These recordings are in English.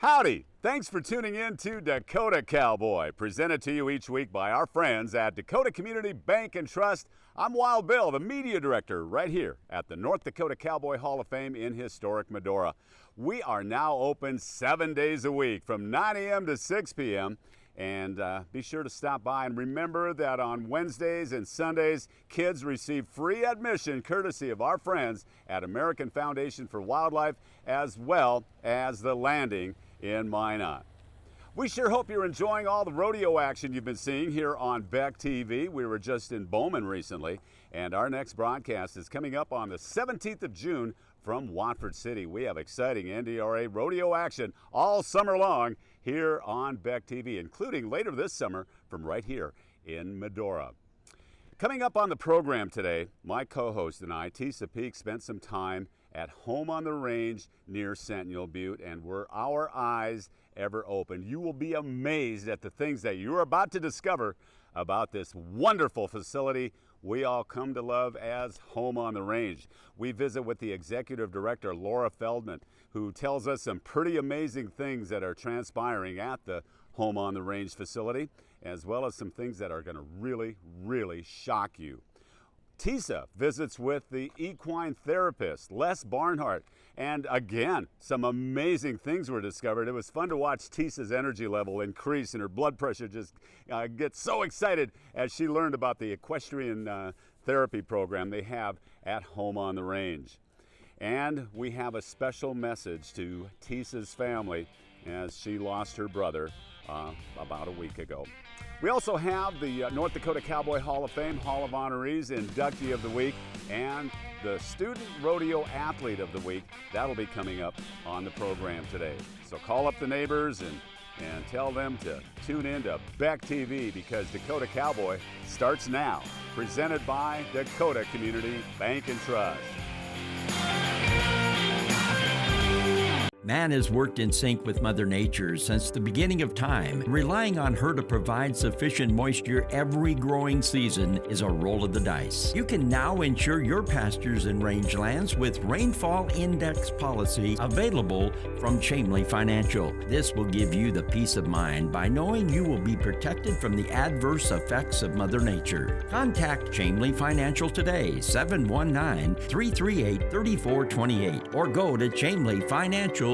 Howdy! Thanks for tuning in to Dakota Cowboy, presented to you each week by our friends at Dakota Community Bank and Trust. I'm Wild Bill, the media director, right here at the North Dakota Cowboy Hall of Fame in historic Medora. We are now open 7 days a week from 9 a.m. to 6 p.m. And be sure to stop by, and remember that on Wednesdays and Sundays, kids receive free admission courtesy of our friends at American Foundation for Wildlife, as well as the Landing in Minot. We sure hope you're enjoying all the rodeo action you've been seeing here on Beck TV. We were just in Bowman recently, and our next broadcast is coming up on the 17th of June from Watford City. We have exciting NDRA rodeo action all summer long here on Beck TV, including later this summer from right here in Medora. Coming up on the program today, my co-host and I, Tisa Peak, spent some time at home on the range near Sentinel Butte, and were our eyes ever opened. You will be amazed at the things that you're about to discover about this wonderful facility we all come to love as Home on the Range. We visit with the executive director, Laura Feldman, who tells us some pretty amazing things that are transpiring at the Home on the Range facility, as well as some things that are going to really, really shock you. Tisa visits with the equine therapist, Les Barnhart, and again, some amazing things were discovered. It was fun to watch Tisa's energy level increase and her blood pressure just get so excited as she learned about the equestrian therapy program they have at Home on the Range. And we have a special message to Tisa's family as she lost her brother about a week ago. We also have the North Dakota Cowboy Hall of Fame Hall of Honorees Inductee of the Week and the Student Rodeo Athlete of the Week. That'll be coming up on the program today. So call up the neighbors and tell them to tune in to Beck TV, because Dakota Cowboy starts now. Presented by Dakota Community Bank and Trust. Man has worked in sync with Mother Nature since the beginning of time. Relying on her to provide sufficient moisture every growing season is a roll of the dice. You can now ensure your pastures and rangelands with Rainfall Index policy available from Chamely Financial. This will give you the peace of mind by knowing you will be protected from the adverse effects of Mother Nature. Contact Chamely Financial today, 719-338-3428, or go to chamelyfinancial.com.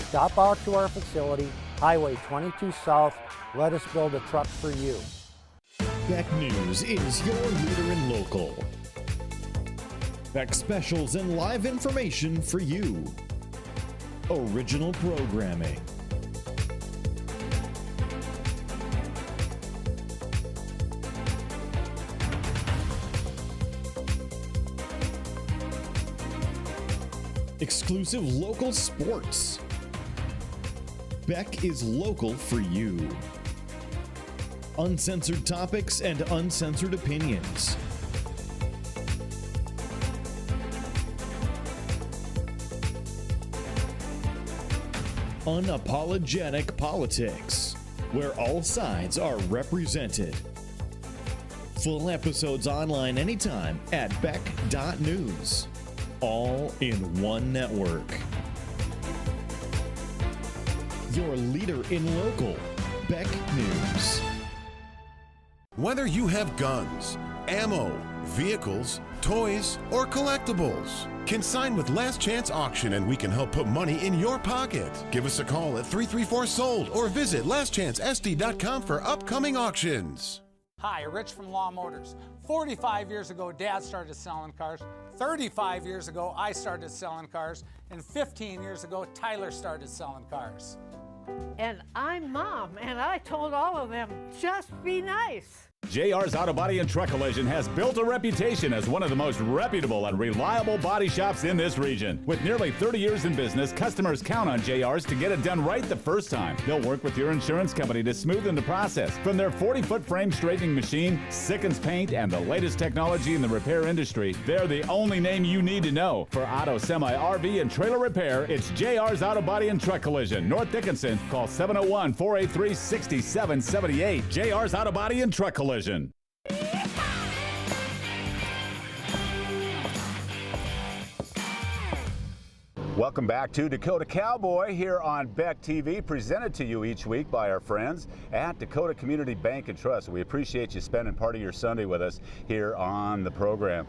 Stop out to our facility, Highway 22 South. Let us build a truck for you. Beck News is your leader in local. Beck specials and live information for you. Original programming. Exclusive local sports. Beck is local for you. Uncensored topics and uncensored opinions. Unapologetic politics, where all sides are represented. Full episodes online anytime at beck.news. All in one network. Your leader in local, Beck News. Whether you have guns, ammo, vehicles, toys, or collectibles, consign with Last Chance Auction and we can help put money in your pocket. Give us a call at 334-SOLD or visit lastchancesd.com for upcoming auctions. Hi, Rich from Law Motors. 45 years ago, Dad started selling cars. 35 years ago, I started selling cars. And 15 years ago, Tyler started selling cars. And I'm Mom, and I told all of them, just be nice. JR's Auto Body and Truck Collision has built a reputation as one of the most reputable and reliable body shops in this region. With nearly 30 years in business, customers count on JR's to get it done right the first time. They'll work with your insurance company to smoothen the process. From their 40-foot frame straightening machine, Sickens paint, and the latest technology in the repair industry, they're the only name you need to know. For auto, semi, RV, and trailer repair, it's JR's Auto Body and Truck Collision. North Dickinson, call 701-483-6778. JR's Auto Body and Truck Collision. Welcome back to Dakota Cowboy here on Beck TV, presented to you each week by our friends at Dakota Community Bank and Trust. We appreciate you spending part of your Sunday with us here on the program.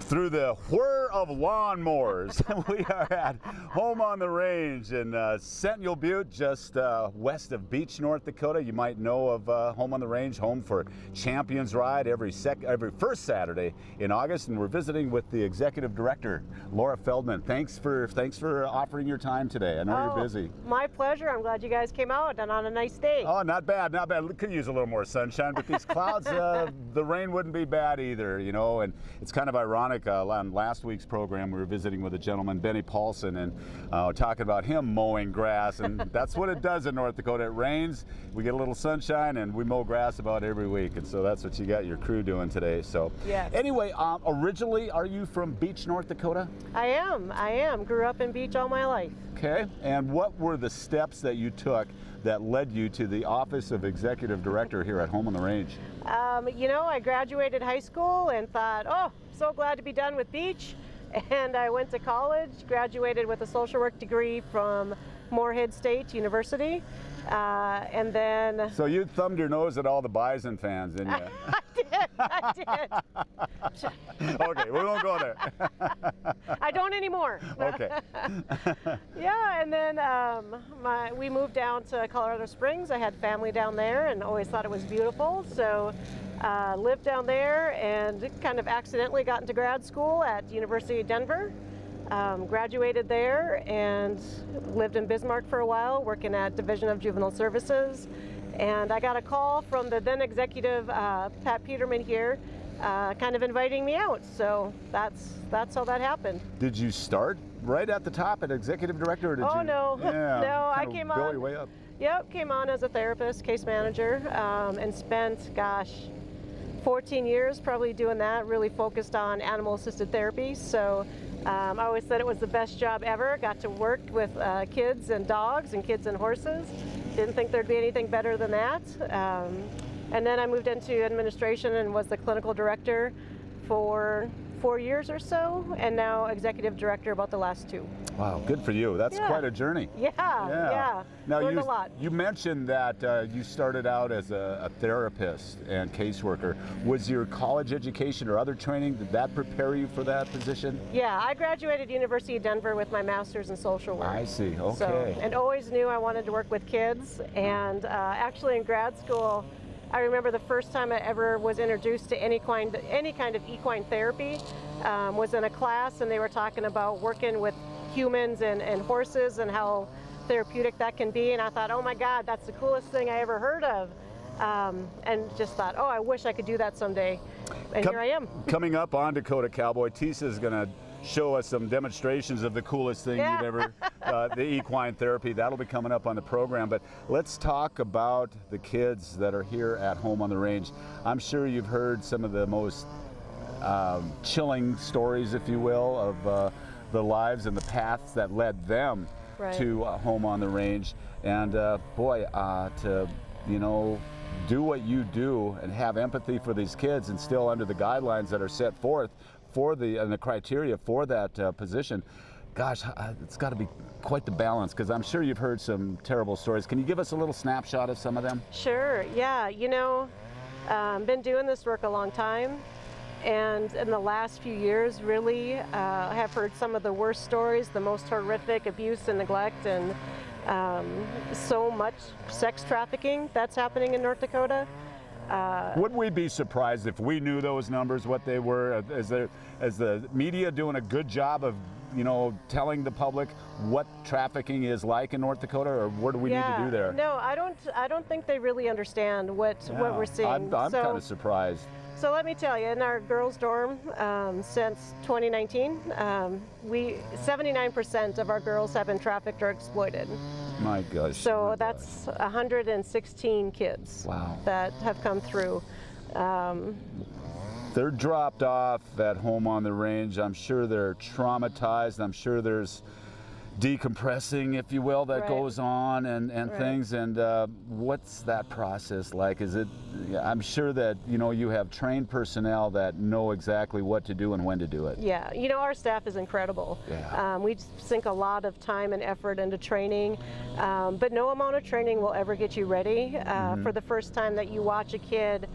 Through the whir of lawnmowers, we are at Home on the Range in Sentinel Butte, just west of Beach, North Dakota. You might know of Home on the Range, home for Champions Ride every first Saturday in August, and we're visiting with the executive director, Laura Feldman. Thanks for offering your time today. I know you're busy. My pleasure. I'm glad you guys came out and on a nice day. Oh, not bad, not bad. Could use a little more sunshine, but these clouds, the rain wouldn't be bad either, you know. And it's kind of ironic. On last week's program, we were visiting with a gentleman, Benny Paulson, and talking about him mowing grass, and that's what it does in North Dakota. It rains, we get a little sunshine, and we mow grass about every week, and so that's what you got your crew doing today. So, yes. Anyway, originally, are you from Beach, North Dakota? I am. Grew up in Beach all my life. Okay, and what were the steps that you took that led you to the office of executive director here at Home on the Range? You know, I graduated high school and thought, oh, so glad to be done with Beach. And I went to college, graduated with a social work degree from Moorhead State University. And then... So you thumbed your nose at all the Bison fans, didn't you? I did. Okay, we won't go there. I don't anymore. Okay. Yeah, and then we moved down to Colorado Springs. I had family down there and always thought it was beautiful. So lived down there and kind of accidentally got into grad school at University of Denver. Graduated there and lived in Bismarck for a while, working at Division of Juvenile Services. And I got a call from the then executive, Pat Peterman here, kind of inviting me out. So that's how that happened. Did you start right at the top at executive director? Or did you? No. Yeah, no, I came on. Build your way up. Yep, came on as a therapist, case manager, and spent, 14 years probably doing that, really focused on animal-assisted therapy. So I always said it was the best job ever. Got to work with kids and dogs and kids and horses. Didn't think there'd be anything better than that. And then I moved into administration and was the clinical director for 4 years or so, and now executive director about the last 2. Wow, good for you. That's quite a journey. Yeah. Now learned a lot. You mentioned that you started out as a therapist and caseworker. Was your college education or other training, did that prepare you for that position? Yeah, I graduated University of Denver with my master's in social work. I see, okay. So, and always knew I wanted to work with kids, and actually in grad school, I remember the first time I ever was introduced to any kind of equine therapy was in a class, and they were talking about working with humans and horses and how therapeutic that can be, and I thought, oh my God, that's the coolest thing I ever heard of, and just thought, oh, I wish I could do that someday, and here I am. Coming up on Dakota Cowboy, Tisa is going to show us some demonstrations of the coolest thing you've ever, the equine therapy. That'll be coming up on the program. But let's talk about the kids that are here at Home on the Range. I'm sure you've heard some of the most chilling stories, if you will, of the lives and the paths that led them to Home on the Range. And boy, to, do what you do and have empathy for these kids and still under the guidelines that are set forth for the criteria for that position, gosh, it's got to be quite the balance, because I'm sure you've heard some terrible stories. Can you give us a little snapshot of some of them? Sure, yeah. Been doing this work a long time, and in the last few years really have heard some of the worst stories, the most horrific abuse and neglect, and so much sex trafficking that's happening in North Dakota. Would we be surprised if we knew those numbers, what they were? Is the media doing a good job of you know, telling the public what trafficking is like in North Dakota, or what do we need to do there? No, I don't think they really understand what we're seeing. I'm kind of surprised. So let me tell you, in our girls' dorm, since 2019, 79% of our girls have been trafficked or exploited. My gosh. So that's 116 kids that have come through. They're dropped off at home on the range. I'm sure they're traumatized. I'm sure there's decompressing, if you will, that goes on and things. And what's that process like? Is it, I'm sure that, you know, you have trained personnel that know exactly what to do and when to do it. Yeah, you know, our staff is incredible. Yeah. We sink a lot of time and effort into training, but no amount of training will ever get you ready for the first time that you watch a kid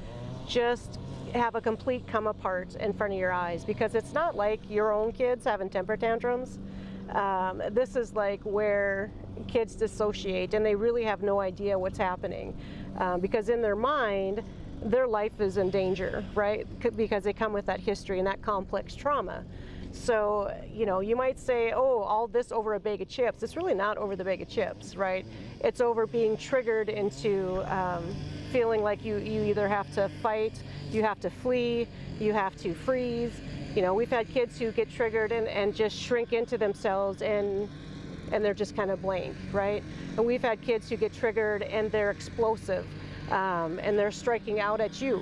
just have a complete come apart in front of your eyes, because it's not like your own kids having temper tantrums. This is like where kids dissociate and they really have no idea what's happening, because in their mind their life is in danger, right? Because they come with that history and that complex trauma. So, you know, you might say, oh, all this over a bag of chips. It's really not over the bag of chips, right? It's over being triggered into feeling like you either have to fight, you have to flee, you have to freeze. You know, we've had kids who get triggered and just shrink into themselves and they're just kind of blank, right? And we've had kids who get triggered and they're explosive and they're striking out at you.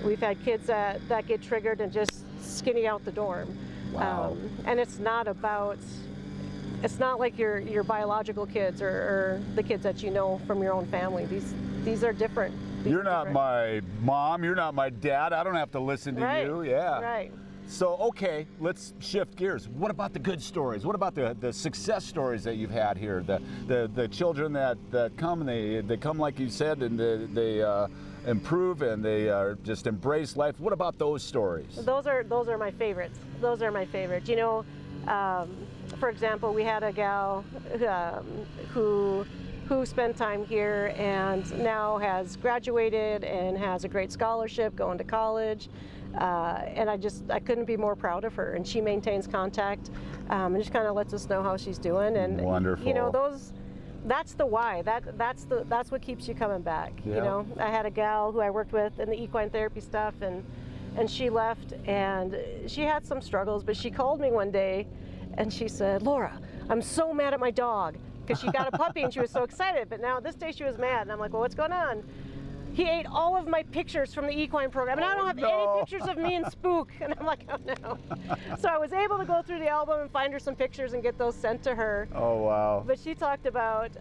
We've had kids that get triggered and just skinny out the dorm. Wow. And it's not like your biological kids or the kids that you know from your own family. These are different. You're not my mom, you're not my dad, I don't have to listen to you. Yeah. Right. So, okay, let's shift gears. What about the good stories? What about the success stories that you've had here? The children that come, and they come like you said, and they improve and they just embrace life. What about those stories? Those are my favorites. Those are my favorites. You know, for example, we had a gal who spent time here and now has graduated and has a great scholarship going to college. And I couldn't be more proud of her. And she maintains contact and just kind of lets us know how she's doing. And wonderful. You know, that's the why. That's what keeps you coming back. Yeah. You know, I had a gal who I worked with in the equine therapy stuff, and she left, and she had some struggles, but she called me one day, and she said, "Laura, I'm so mad at my dog." Because she got a puppy and she was so excited, but now this day she was mad. And I'm like, well, what's going on? He ate all of my pictures from the equine program, and I don't have any pictures of me and Spook. And I'm like, oh no. So I was able to go through the album and find her some pictures and get those sent to her. Oh, wow. But she talked about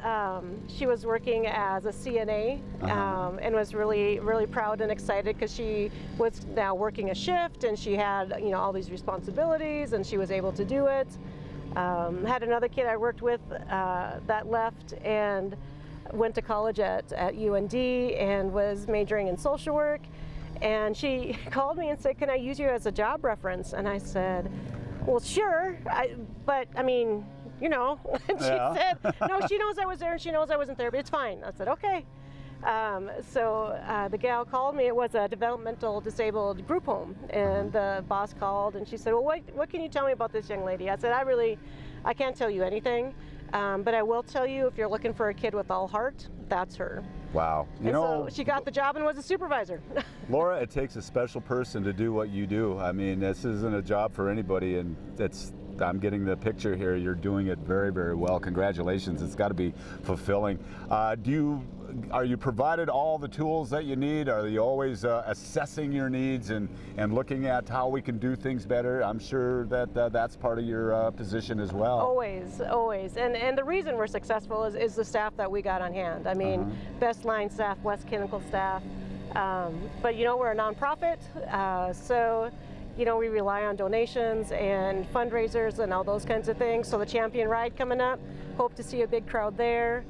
she was working as a CNA and was really, really proud and excited because she was now working a shift and she had, you know, all these responsibilities and she was able to do it. Had another kid I worked with that left and went to college at UND and was majoring in social work. And she called me and said, "Can I use you as a job reference?" And I said, "Well, sure, but I mean, you know." And she said, "No, she knows I was there and she knows I wasn't there, but it's fine." I said, "Okay." So the gal called me. It was a developmental disabled group home, and the boss called and she said, "Well, what can you tell me about this young lady?" I said, I can't tell you anything, but I will tell you if you're looking for a kid with all heart, that's her." Wow. You know, so she got the job and was a supervisor. Laura, it takes a special person to do what you do. I mean, this isn't a job for anybody, and I'm getting the picture here. You're doing it very, very well. Congratulations. It's got to be fulfilling. Are you provided all the tools that you need? Are you always assessing your needs and looking at how we can do things better? I'm sure that that's part of your position as well. Always, always. And the reason we're successful is the staff that we got on hand. I mean, best line staff, best clinical staff. But you know, we're a nonprofit, so you know, we rely on donations and fundraisers and all those kinds of things. So the Champion Ride coming up, hope to see a big crowd there.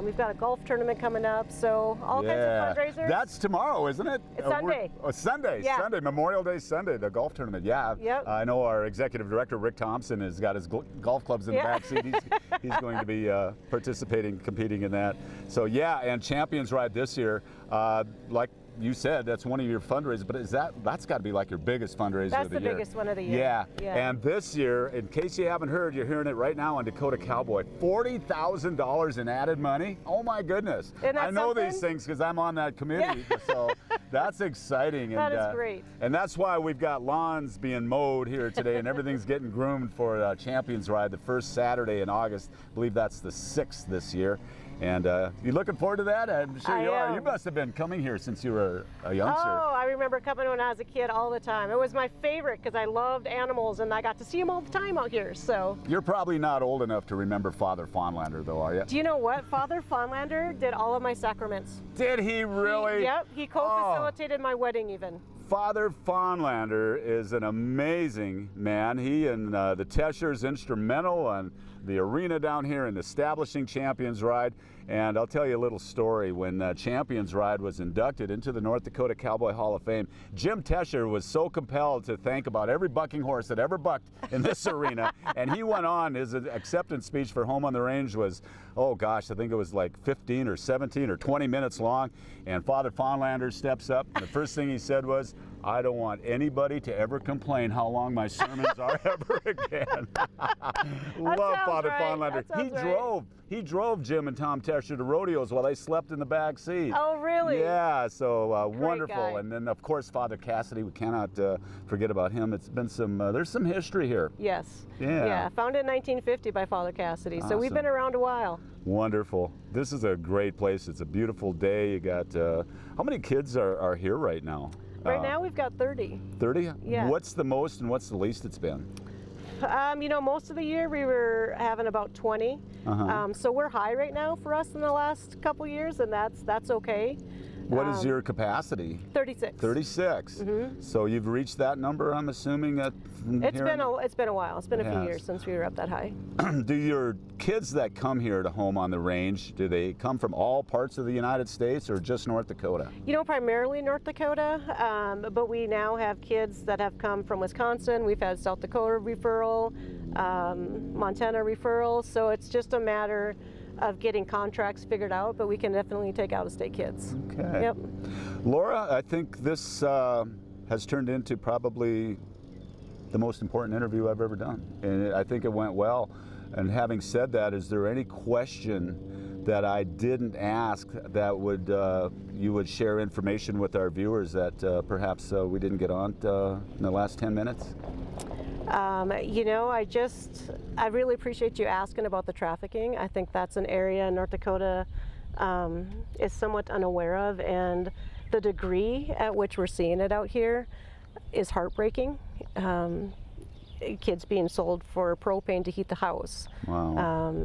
We've got a golf tournament coming up, so all kinds of fundraisers. That's tomorrow, isn't it? It's Sunday. Sunday, yeah. Sunday, Memorial Day Sunday, the golf tournament. Yeah. Yep. I know our executive director, Rick Thompson, has got his golf clubs in the back seat. He's going to be competing in that. So yeah, and Champions Ride this year, like you said that's one of your fundraisers, but that's got to be like your biggest fundraiser That's of the the year. biggest one of the year. Yeah. And this year, in case you haven't heard, you're hearing it right now on Dakota Cowboy, $40,000 in added money. Oh my goodness. Isn't that I know something? these things because I'm on that committee, so that's exciting. That is great. And that's why we've got lawns being mowed here today, and everything's getting groomed for Champions Ride, the first Saturday in August. I believe that's the 6th this year. And you looking forward to that? I'm sure you are. You must have been coming here since you were a youngster. Oh, I remember coming when I was a kid all the time. It was my favorite because I loved animals and I got to see them all the time out here. So you're probably not old enough to remember Father Fawnlander, though, are you? Do you know what? Father Fawnlander did all of my sacraments. Did he really? Yep, he co-facilitated my wedding even. Father Fawnlander is an amazing man. He and the Teschers instrumental on the arena down here in establishing Champions Ride. And I'll tell you a little story. When Champions Ride was inducted into the North Dakota Cowboy Hall of Fame, Jim Tescher was so compelled to thank about every bucking horse that ever bucked in this arena. And he went on, his acceptance speech for Home on the Range was, oh gosh, I think it was like 15 or 17 or 20 minutes long. And Father Fawnlander steps up, and the first thing he said was, I don't want anybody to ever complain how long my sermons are ever again. Love Father Fawnlander. He drove Jim and Tom Tescher to rodeos while they slept in the back seat. Oh, really? Yeah, so wonderful. Guy. And then, of course, Father Cassidy, we cannot forget about him. It's been there's some history here. Yes. Yeah. Founded in 1950 by Father Cassidy. Awesome. So we've been around a while. Wonderful. This is a great place. It's a beautiful day. You got, how many kids are here right now? Right now we've got 30. 30? Yeah. What's the most and what's the least it's been? Most of the year we were having about 20. So we're high right now for us in the last couple years, and that's okay. What is your capacity? 36. 36. Mm-hmm. So you've reached that number, I'm assuming. It's been a while. It's been a few years since we were up that high. Do your kids that come here to Home on the Range, do they come from all parts of the United States or just North Dakota? Primarily North Dakota, but we now have kids that have come from Wisconsin. We've had South Dakota referral, Montana referral. So it's just a matter of getting contracts figured out, but we can definitely take out-of-state kids. Okay. Yep. Laura, I think this has turned into probably the most important interview I've ever done, and I think it went well. And having said that, is there any question that I didn't ask that you would share information with our viewers that perhaps we didn't get on in the last 10 minutes? I really appreciate you asking about the trafficking. I think that's an area North Dakota is somewhat unaware of, and the degree at which we're seeing it out here is heartbreaking. Kids being sold for propane to heat the house. Wow.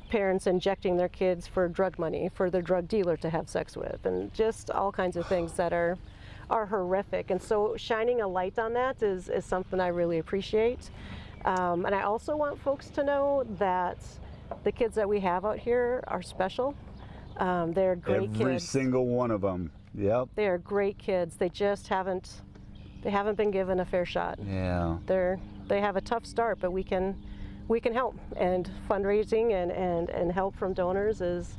Parents injecting their kids for drug money for their drug dealer to have sex with, and just all kinds of things that are horrific. And so shining a light on that is something I really appreciate. And I also want folks to know that the kids that we have out here are special. They're great kids. Every single one of them. Yep. They are great kids. They just haven't been given a fair shot. Yeah. They have a tough start, but we can help. And fundraising and help from donors is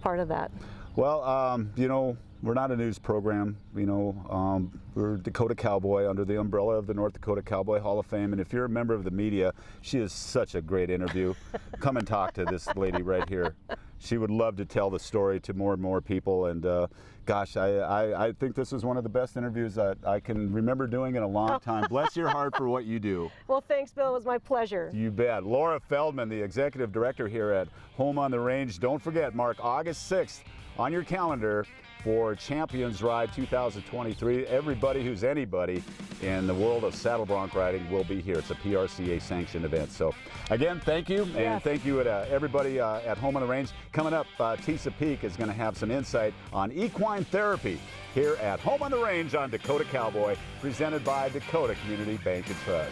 part of that. Well, we're not a news program, we're Dakota Cowboy under the umbrella of the North Dakota Cowboy Hall of Fame. And if you're a member of the media, she is such a great interview. Come and talk to this lady right here. She would love to tell the story to more and more people. And gosh, I think this is one of the best interviews that I can remember doing in a long time. Bless your heart for what you do. Well, thanks, Bill. It was my pleasure. You bet. Laura Feldman, the executive director here at Home on the Range. Don't forget, mark August 6th on your calendar for Champions Ride 2023. Everybody who's anybody in the world of saddle bronc riding will be here. It's a PRCA sanctioned event. So again, thank you. And thank you to everybody at Home on the Range. Coming up, Tisa Peak is going to have some insight on equine therapy here at Home on the Range on Dakota Cowboy, presented by Dakota Community Bank and Trust.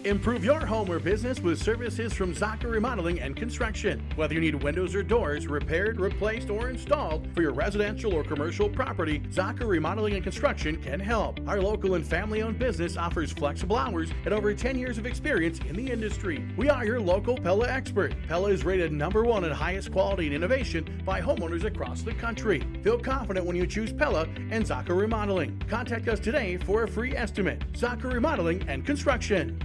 Improve your home or business with services from Zaka Remodeling and Construction. Whether you need windows or doors repaired, replaced, or installed for your residential or commercial property, Zaka Remodeling and Construction can help. Our local and family-owned business offers flexible hours and over 10 years of experience in the industry. We are your local Pella expert. Pella is rated #1 in highest quality and innovation by homeowners across the country. Feel confident when you choose Pella and Zaka Remodeling. Contact us today for a free estimate. Zaka Remodeling and Construction.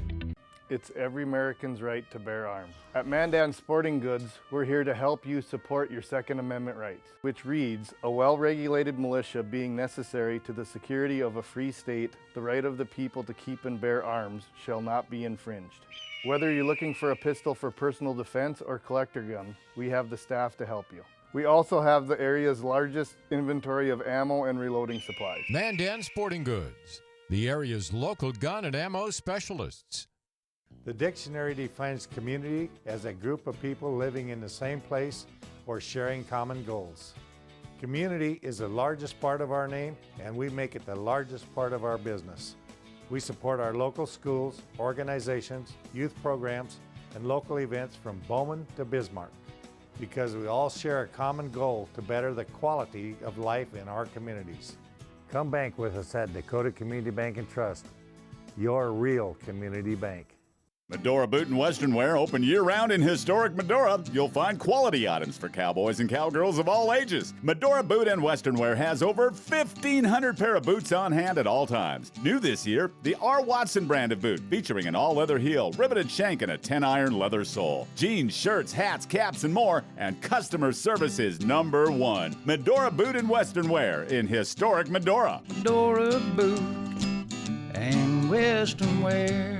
It's every American's right to bear arms. At Mandan Sporting Goods, we're here to help you support your Second Amendment rights, which reads, a well-regulated militia being necessary to the security of a free state, the right of the people to keep and bear arms shall not be infringed. Whether you're looking for a pistol for personal defense or collector gun, we have the staff to help you. We also have the area's largest inventory of ammo and reloading supplies. Mandan Sporting Goods, the area's local gun and ammo specialists. The dictionary defines community as a group of people living in the same place or sharing common goals. Community is the largest part of our name, and we make it the largest part of our business. We support our local schools, organizations, youth programs, and local events from Bowman to Bismarck, because we all share a common goal to better the quality of life in our communities. Come bank with us at Dakota Community Bank and Trust, your real community bank. Medora Butte and Western Wear open year-round in historic Medora. You'll find quality items for cowboys and cowgirls of all ages. Medora Butte and Western Wear has over 1,500 pair of boots on hand at all times. New this year, the R. Watson brand of boot, featuring an all-leather heel, riveted shank, and a 10-iron leather sole. Jeans, shirts, hats, caps, and more, and customer service is #1. Medora Butte and Western Wear in historic Medora. Medora Butte and Western Wear.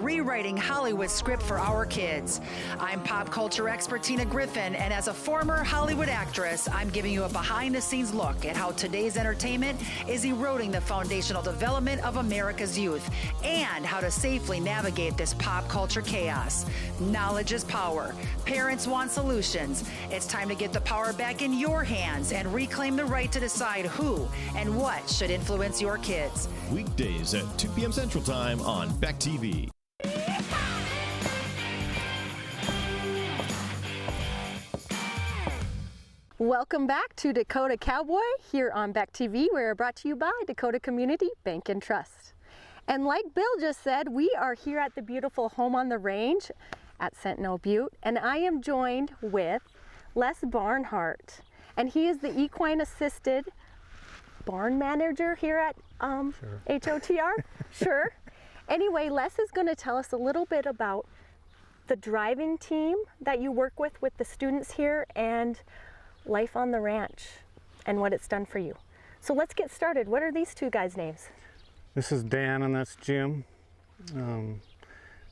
Rewriting Hollywood script for our kids. I'm pop culture expert Tina Griffin, and as a former Hollywood actress, I'm giving you a behind-the-scenes look at how today's entertainment is eroding the foundational development of America's youth and how to safely navigate this pop culture chaos. Knowledge is power. Parents want solutions. It's time to get the power back in your hands and reclaim the right to decide who and what should influence your kids. Weekdays at 2 p.m. Central Time on Beck TV. Welcome back to Dakota Cowboy here on Beck TV. We're brought to you by Dakota Community Bank and Trust. And like Bill just said, we are here at the beautiful Home on the Range at Sentinel Butte, and I am joined with Les Barnhart, and he is the equine assisted barn manager here at HOTR. Sure. Anyway, Les is going to tell us a little bit about the driving team that you work with the students here and life on the ranch and what it's done for you. So let's get started. What are these two guys' names? This is Dan and that's Jim.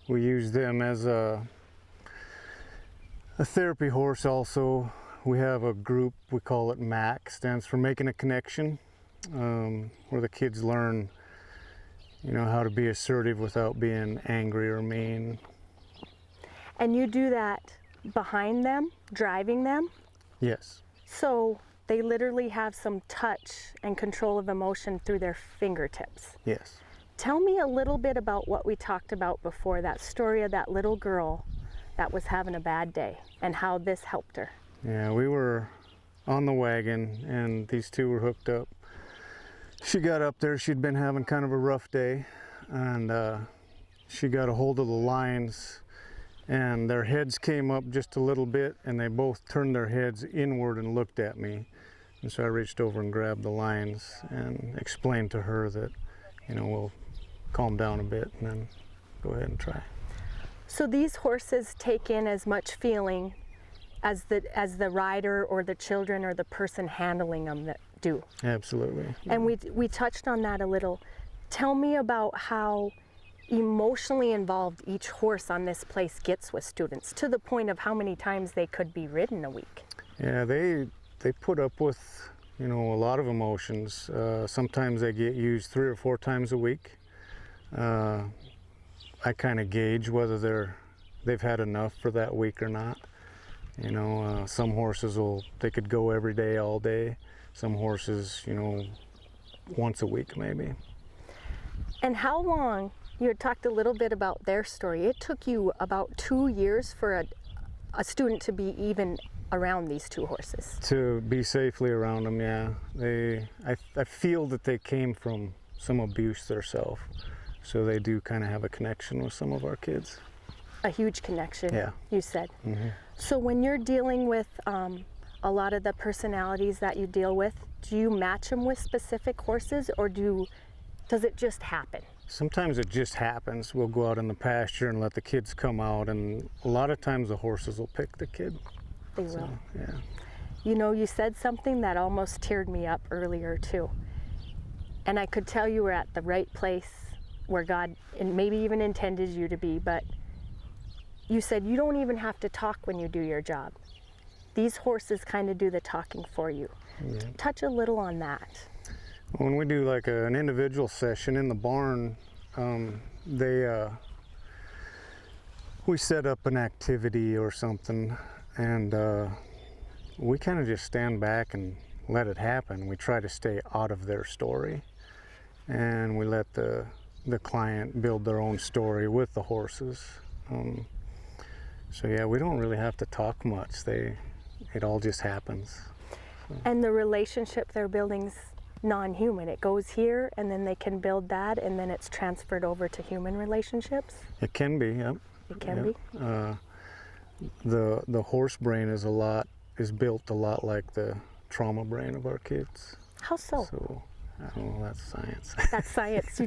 We use them as a therapy horse also. We have a group, we call it MAC, stands for Making a Connection, where the kids learn, you know, how to be assertive without being angry or mean. And you do that behind them, driving them? Yes. So they literally have some touch and control of emotion through their fingertips. Yes. Tell me a little bit about what we talked about before, that story of that little girl that was having a bad day and how this helped her. Yeah, we were on the wagon and these two were hooked up. She got up there, she'd been having kind of a rough day, and she got a hold of the lines and their heads came up just a little bit and they both turned their heads inward and looked at me. And so I reached over and grabbed the lines and explained to her that, you know, we'll calm down a bit and then go ahead and try. So these horses take in as much feeling as the rider or the children or the person handling them that do. Absolutely. And we touched on that a little. Tell me about how emotionally involved each horse on this place gets with students, to the point of how many times they could be ridden a week. Yeah, they put up with, you know, a lot of emotions. Sometimes they get used 3 or 4 times a week. I kind of gauge whether they've had enough for that week or not. You know, some horses they could go every day, all day. Some horses, you know, once a week maybe. And how long, you had talked a little bit about their story, it took you about 2 years for a student to be even around these 2 horses. To be safely around them, yeah. I feel that they came from some abuse themselves, so they do kind of have a connection with some of our kids. A huge connection, yeah. You said. Mm-hmm. So when you're dealing with a lot of the personalities that you deal with, do you match them with specific horses, or does it just happen? Sometimes it just happens. We'll go out in the pasture and let the kids come out, and a lot of times the horses will pick the kid. They will. Yeah. You know, you said something that almost teared me up earlier too. And I could tell you were at the right place where God and maybe even intended you to be, but you said you don't even have to talk when you do your job. These horses kind of do the talking for you. Yeah. Touch a little on that. When we do like an individual session in the barn, we set up an activity or something, and we kind of just stand back and let it happen. We try to stay out of their story, and we let the client build their own story with the horses. So yeah, we don't really have to talk much. It all just happens. So. And the relationship they're building's non-human. It goes here, and then they can build that, and then it's transferred over to human relationships. It can be, yep. It can be. The horse brain is built a lot like the trauma brain of our kids. How so? So, I don't know, that's science. That's science.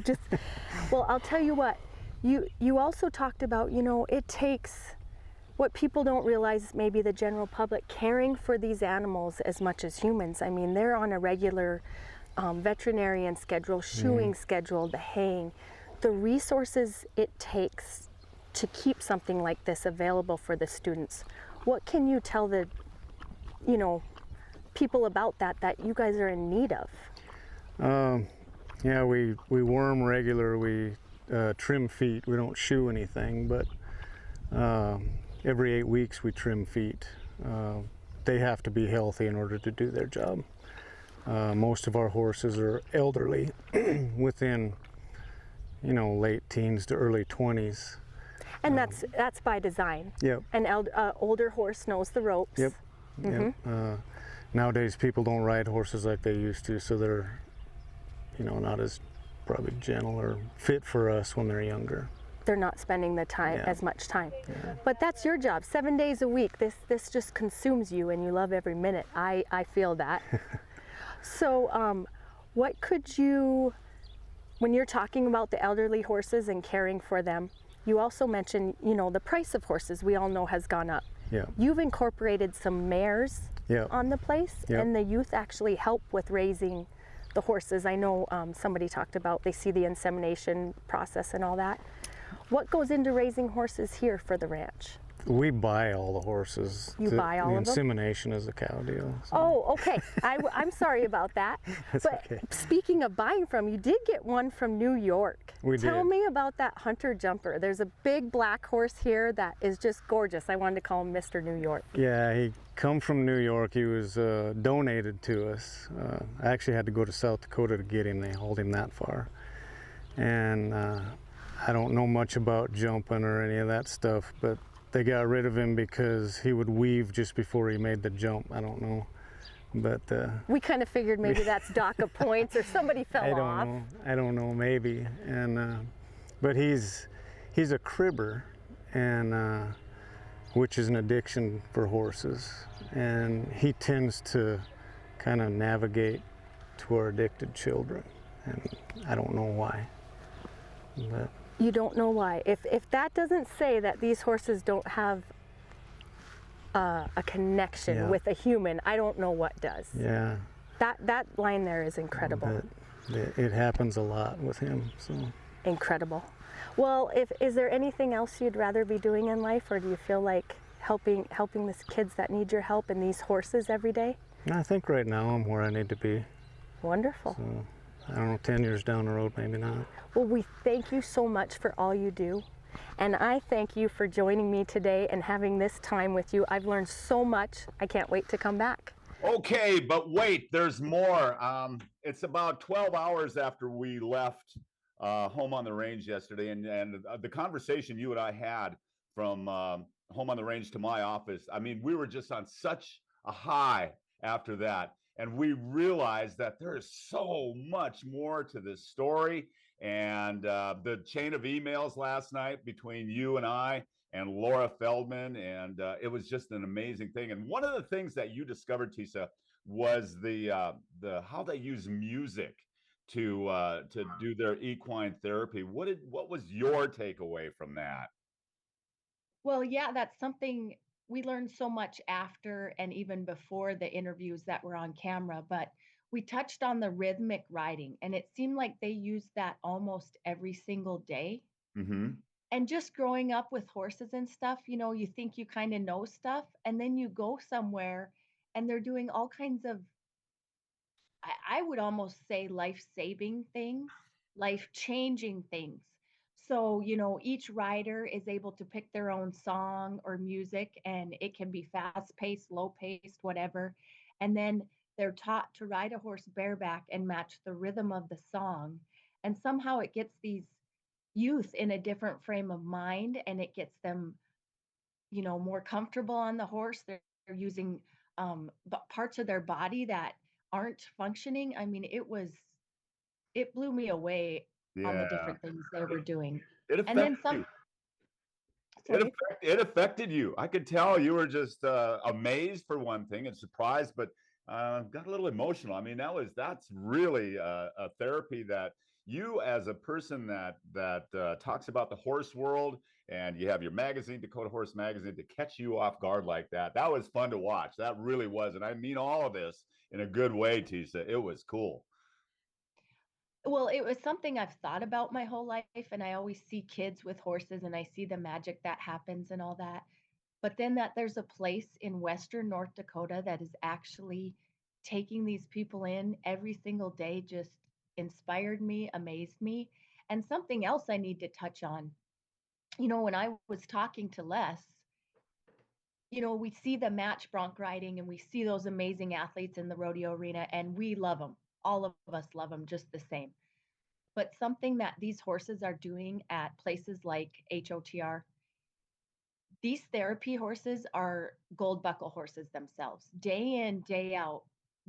Well, I'll tell you what, you also talked about, you know, it takes, what people don't realize, maybe the general public, caring for these animals as much as humans. I mean, they're on a regular veterinarian schedule, shoeing schedule, the haying, the resources it takes to keep something like this available for the students. What can you tell the, you know, people about that you guys are in need of? Yeah, we worm regular, we trim feet. We don't shoe anything, but every 8 weeks we trim feet. They have to be healthy in order to do their job. Most of our horses are elderly, within, you know, late teens to early 20s. And that's by design. Yep. An older horse knows the ropes. Yep. Mm-hmm. Yep. Nowadays people don't ride horses like they used to, so they're, you know, not as probably gentle or fit for us when they're younger. They're not spending the time, as much time. Yeah. But that's your job, 7 days a week. This just consumes you, and you love every minute. I feel that. So what could you, when you're talking about the elderly horses and caring for them, you also mentioned, you know, the price of horses we all know has gone up. Yeah. You've incorporated some mares on the place, and the youth actually help with raising the horses. I know somebody talked about they see the insemination process and all that. What goes into raising horses here for the ranch? We buy all the horses. You buy all of them? The insemination is a cow deal. So. Oh, okay. I'm sorry about that. That's but okay. Speaking of buying from, you did get one from New York. We did. Tell me about that Hunter Jumper. There's a big black horse here that is just gorgeous. I wanted to call him Mr. New York. Yeah, he come from New York. He was donated to us. I actually had to go to South Dakota to get him. They hauled him that far. And I don't know much about jumping or any of that stuff, but they got rid of him because he would weave just before he made the jump. I don't know, but we kind of figured maybe that's DACA points or somebody fell off. I don't know, maybe. And but he's a cribber, and which is an addiction for horses, and he tends to kind of navigate to our addicted children, and I don't know why, but. You don't know why. If that doesn't say that these horses don't have a connection with a human, I don't know what does. Yeah. That line there is incredible. But it happens a lot with him. So. Incredible. Well, is there anything else you'd rather be doing in life, or do you feel like helping these kids that need your help and these horses every day? I think right now I'm where I need to be. Wonderful. So, I don't know, 10 years down the road, maybe not. Well, we thank you so much for all you do. And I thank you for joining me today and having this time with you. I've learned so much. I can't wait to come back. Okay, but wait, there's more. It's about 12 hours after we left home on the range yesterday, and the conversation you and I had from home on the range to my office, I mean, we were just on such a high after that, and we realized that there is so much more to this story. And the chain of emails last night between you and I and Laura Feldman, and it was just an amazing thing. And one of the things that you discovered, Tisa, was the how they use music to do their equine therapy. What was your takeaway from that? Well, yeah, that's something we learned so much after and even before the interviews that were on camera, but we touched on the rhythmic riding, and it seemed like they used that almost every single day. Mm-hmm. And just growing up with horses and stuff, you know, you think you kind of know stuff, and then you go somewhere and they're doing all kinds of, I would almost say, life-saving things, life-changing things. So, you know, each rider is able to pick their own song or music, and it can be fast-paced, low-paced, whatever. And then they're taught to ride a horse bareback and match the rhythm of the song. And somehow it gets these youth in a different frame of mind, and it gets them, you know, more comfortable on the horse. They're using parts of their body that aren't functioning. I mean, it blew me away on the different things they were doing. It And then affected some. you. It affected you. I could tell you were just amazed for one thing and surprised, but got a little emotional. I mean, that's really a therapy that you, as a person that talks about the horse world, and you have your magazine, Dakota Horse Magazine, to catch you off guard like that was fun to watch. That really was, and I mean all of this in a good way, Tisa. It was cool. Well, it was something I've thought about my whole life, and I always see kids with horses and I see the magic that happens and all that. But then that there's a place in Western North Dakota that is actually taking these people in every single day just inspired me, amazed me. And something else I need to touch on, you know, when I was talking to Les, you know, we see the match bronc riding and we see those amazing athletes in the rodeo arena, and we love them. All of us love them just the same. But something that these horses are doing at places like HOTR, these therapy horses are gold buckle horses themselves. Day in, day out,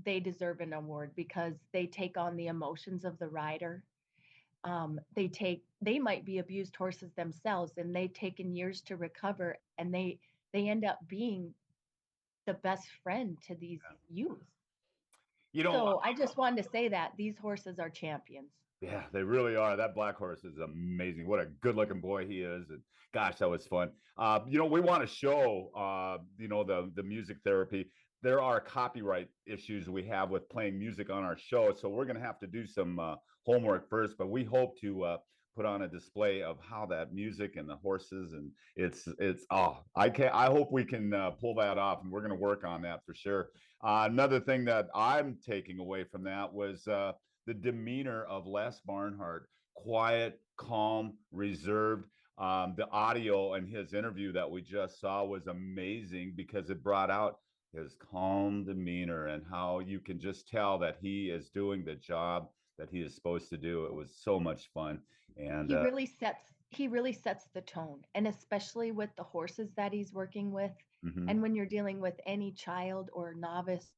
they deserve an award because they take on the emotions of the rider. They might be abused horses themselves, and they've taken years to recover, and they end up being the best friend to these youth. You know, so I just wanted to say that these horses are champions. Yeah, they really are. That black horse is amazing. What a good-looking boy he is, and gosh, that was fun. You know, we want to show, you know, the music therapy. There are copyright issues we have with playing music on our show, so we're going to have to do some homework first. But we hope to put on a display of how that music and the horses, and I hope we can pull that off, and we're going to work on that for sure. Another thing that I'm taking away from that was the demeanor of Les Barnhart, quiet, calm, reserved. The audio and his interview that we just saw was amazing because it brought out his calm demeanor and how you can just tell that he is doing the job that he is supposed to do. It was so much fun. And he really sets the tone, and especially with the horses that he's working with. Mm-hmm. And when you're dealing with any child or novice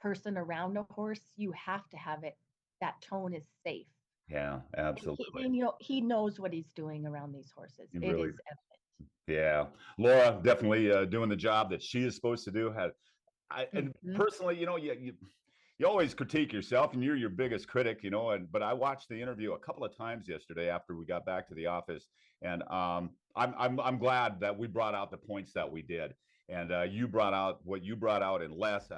person around a horse, you have to have it. That tone is safe. Yeah, absolutely. And, you know, he knows what he's doing around these horses. It is evident. Yeah, Laura definitely doing the job that she is supposed to do. And personally, you know, you always critique yourself, and you're your biggest critic, you know. But I watched the interview a couple of times yesterday after we got back to the office, and I'm glad that we brought out the points that we did. And you brought out what you brought out in Les.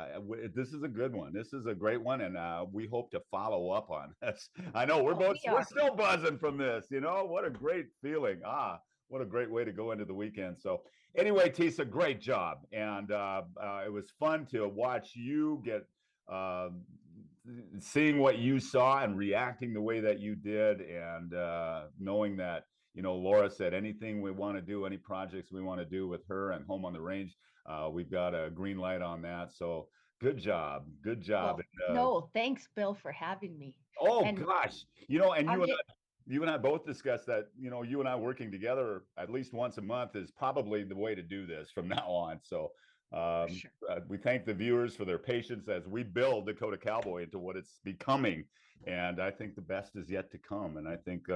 This is a good one. This is a great one, and we hope to follow up on this. I know we're still buzzing from this. You know, what a great feeling. What a great way to go into the weekend. So anyway, Tisa, great job, and it was fun to watch you get seeing what you saw and reacting the way that you did, and knowing that, you know, Laura said anything we want to do, any projects we want to do with her and Home on the Range, we've got a green light on that. So good job. Well, no, thanks, Bill, for having me. Gosh, you know, and you and I both discussed that, you know, you and I working together at least once a month is probably the way to do this from now on. So we thank the viewers for their patience as we build Dakota Cowboy into what it's becoming. And I think the best is yet to come. And I think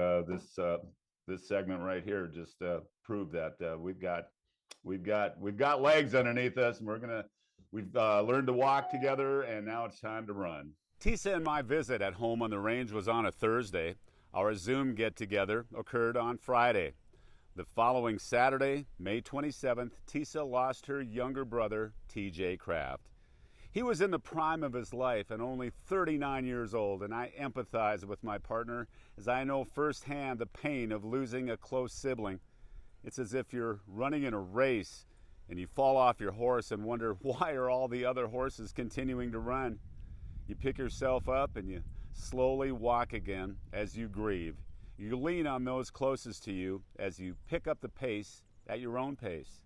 this segment right here just proved that we've got legs underneath us, and we've learned to walk together, and now it's time to run. Tisa and my visit at Home on the Range was on a Thursday. Our Zoom get-together occurred on Friday. The following Saturday, May 27th, Tisa lost her younger brother, TJ Kraft. He was in the prime of his life and only 39 years old, and I empathize with my partner as I know firsthand the pain of losing a close sibling. It's as if you're running in a race and you fall off your horse and wonder, why are all the other horses continuing to run? You pick yourself up and you slowly walk again as you grieve. You lean on those closest to you as you pick up the pace at your own pace.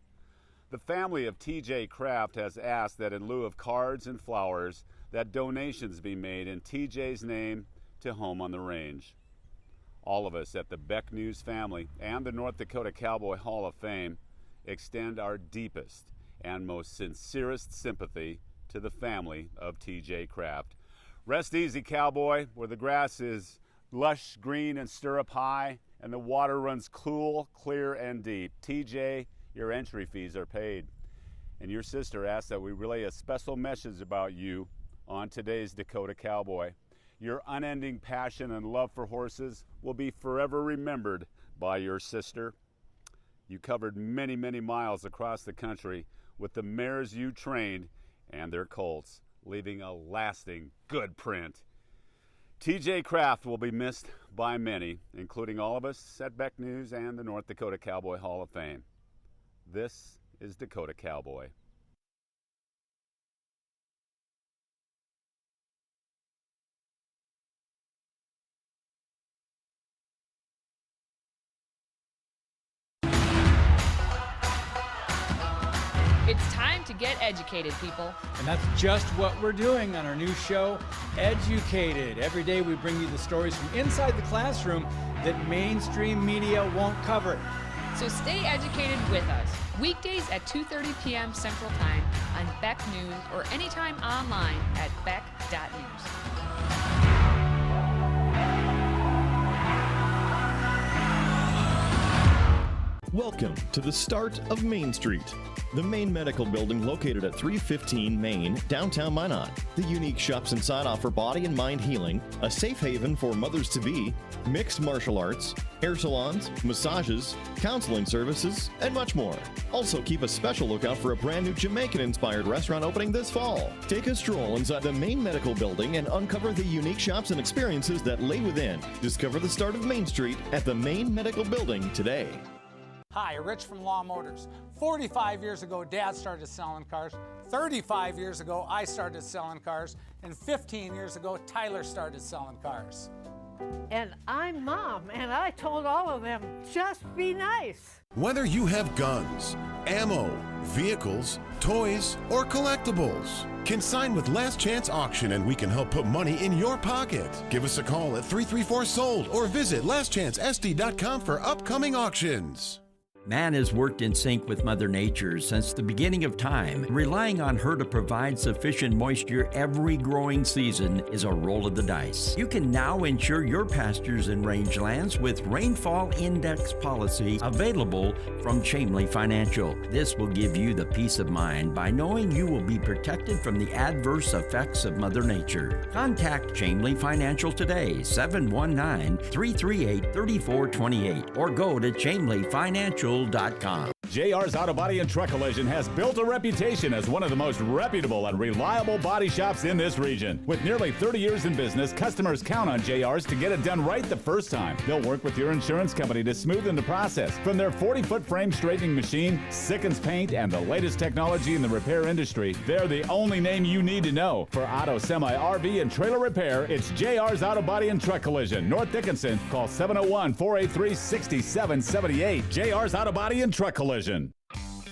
The family of TJ Kraft has asked that in lieu of cards and flowers, that donations be made in TJ's name to Home on the Range. All of us at the Beck News family and the North Dakota Cowboy Hall of Fame extend our deepest and most sincerest sympathy to the family of TJ Kraft. Rest easy, Cowboy, where the grass is lush, green, and stirrup high, and the water runs cool, clear, and deep. TJ, your entry fees are paid. And your sister asked that we relay a special message about you on today's Dakota Cowboy. Your unending passion and love for horses will be forever remembered by your sister. You covered many, many miles across the country with the mares you trained and their colts, leaving a lasting good print. TJ Kraft will be missed by many, including all of us at Beck News and the North Dakota Cowboy Hall of Fame. This is Dakota Cowboy. It's time to get educated, people. And that's just what we're doing on our new show, Educated. Every day we bring you the stories from inside the classroom that mainstream media won't cover. So stay educated with us, weekdays at 2:30 p.m. Central Time on Beck News or anytime online at beck.news. Welcome to the start of Main Street, the Main Medical Building located at 315 Main, downtown Minot. The unique shops inside offer body and mind healing, a safe haven for mothers-to-be, mixed martial arts, hair salons, massages, counseling services, and much more. Also keep a special lookout for a brand new Jamaican-inspired restaurant opening this fall. Take a stroll inside the Main Medical Building and uncover the unique shops and experiences that lay within. Discover the start of Main Street at the Main Medical Building today. Hi, Rich from Law Motors. 45 years ago, Dad started selling cars. 35 years ago, I started selling cars. And 15 years ago, Tyler started selling cars. And I'm Mom, and I told all of them, just be nice. Whether you have guns, ammo, vehicles, toys, or collectibles, consign with Last Chance Auction and we can help put money in your pocket. Give us a call at 334-SOLD or visit lastchancesd.com for upcoming auctions. Man has worked in sync with Mother Nature since the beginning of time. Relying on her to provide sufficient moisture every growing season is a roll of the dice. You can now insure your pastures and rangelands with Rainfall Index policy available from Chamley Financial. This will give you the peace of mind by knowing you will be protected from the adverse effects of Mother Nature. Contact Chamley Financial today, 719-338-3428, or go to chamleyfinancial.com. School.com. JR's Auto Body and Truck Collision has built a reputation as one of the most reputable and reliable body shops in this region. With nearly 30 years in business, customers count on JR's to get it done right the first time. They'll work with your insurance company to smoothen the process. From their 40-foot frame straightening machine, Sickens paint, and the latest technology in the repair industry, they're the only name you need to know. For auto, semi, RV, and trailer repair, it's JR's Auto Body and Truck Collision. North Dickinson. Call 701-483-6778. JR's Auto Body and Truck Collision.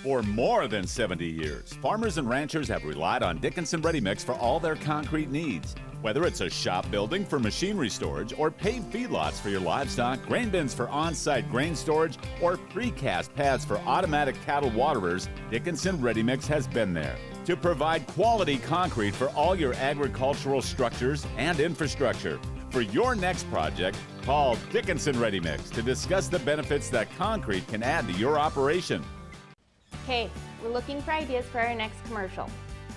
For more than 70 years, farmers and ranchers have relied on Dickinson Ready Mix for all their concrete needs. Whether it's a shop building for machinery storage or paved feedlots for your livestock, grain bins for on-site grain storage, or precast pads for automatic cattle waterers, Dickinson Ready Mix has been there to provide quality concrete for all your agricultural structures and infrastructure. For your next project, call Dickinson Ready Mix to discuss the benefits that concrete can add to your operation. Hey, we're looking for ideas for our next commercial.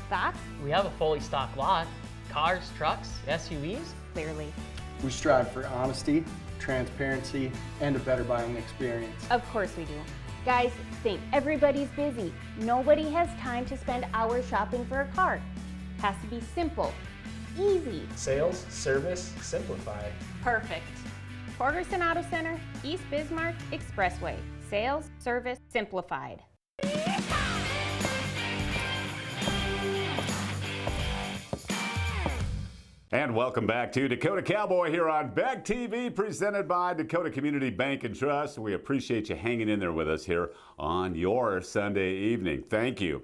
Thoughts? We have a fully stocked lot. Cars, trucks, SUVs. Clearly. We strive for honesty, transparency, and a better buying experience. Of course we do. Guys, think, everybody's busy. Nobody has time to spend hours shopping for a car. Has to be simple, easy. Sales, service, simplified. Perfect. Torgerson Auto Center, East Bismarck Expressway. Sales, service, simplified. And welcome back to Dakota Cowboy here on Beck TV, presented by Dakota Community Bank and Trust. We appreciate you hanging in there with us here on your Sunday evening. Thank you.